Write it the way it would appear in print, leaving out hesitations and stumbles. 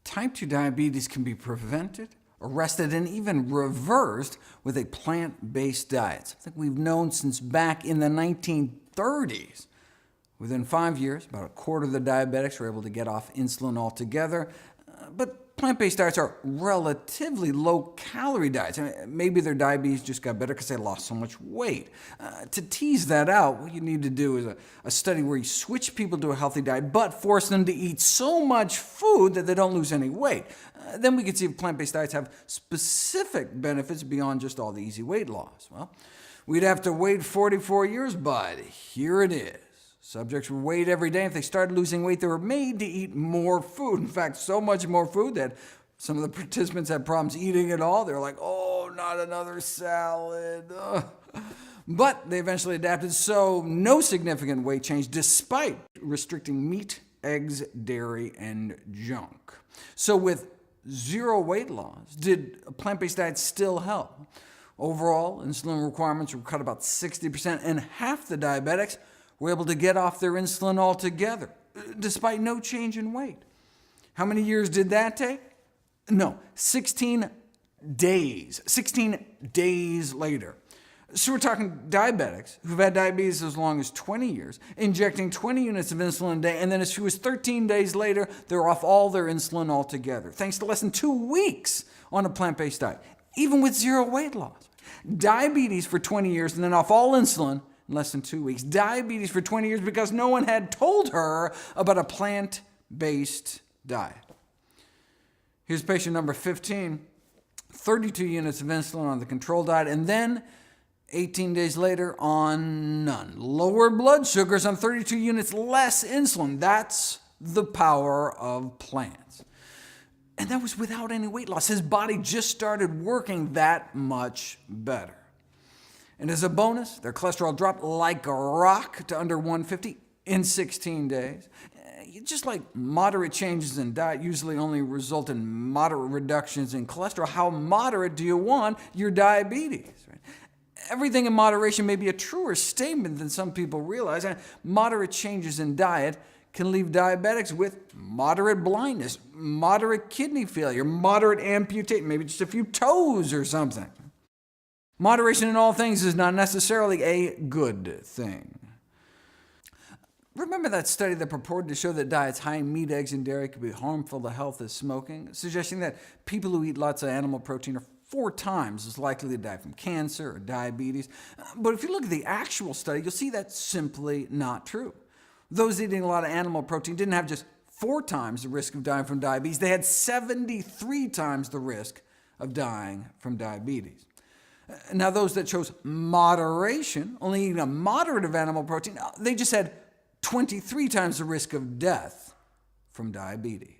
Type 2 diabetes can be prevented, arrested, and even reversed with a plant-based diet, something we've known since back in the 1930s. Within 5 years, about a quarter of the diabetics were able to get off insulin altogether. But plant-based diets are relatively low-calorie diets. Maybe their diabetes just got better because they lost so much weight. To tease that out, what you need to do is a study where you switch people to a healthy diet, but force them to eat so much food that they don't lose any weight. Then we can see if plant-based diets have specific benefits beyond just all the easy weight loss. Well, we'd have to wait 44 years, but here it is. Subjects were weighed every day. If they started losing weight, they were made to eat more food. In fact, so much more food that some of the participants had problems eating it all. They were like, oh, not another salad. Ugh. But they eventually adapted, so no significant weight change, despite restricting meat, eggs, dairy, and junk. So with zero weight loss, did a plant-based diet still help? Overall, insulin requirements were cut about 60%, and half the diabetics were able to get off their insulin altogether, despite no change in weight. How many years did that take? No, 16 days. 16 days later. So we're talking diabetics who've had diabetes as long as 20 years, injecting 20 units of insulin a day, and then as few as 13 days later, they're off all their insulin altogether, thanks to less than 2 weeks on a plant-based diet, even with zero weight loss. Diabetes for 20 years and then off all insulin in less than 2 weeks. Diabetes for 20 years because no one had told her about a plant-based diet. Here's patient number 15, 32 units of insulin on the control diet, and then 18 days later on none. Lower blood sugars on 32 units less insulin. That's the power of plants. And that was without any weight loss. His body just started working that much better. And as a bonus, their cholesterol dropped like a rock to under 150 in 16 days. Just like moderate changes in diet usually only result in moderate reductions in cholesterol, how moderate do you want your diabetes? Right? Everything in moderation may be a truer statement than some people realize. Moderate changes in diet can leave diabetics with moderate blindness, moderate kidney failure, moderate amputation, maybe just a few toes or something. Moderation in all things is not necessarily a good thing. Remember that study that purported to show that diets high in meat, eggs, and dairy could be harmful to health as smoking, suggesting that people who eat lots of animal protein are 4 times as likely to die from cancer or diabetes. But if you look at the actual study, you'll see that's simply not true. Those eating a lot of animal protein didn't have just 4 times the risk of dying from diabetes, they had 73 times the risk of dying from diabetes. Now those that chose moderation, only eating a moderate of animal protein, they just had 23 times the risk of death from diabetes.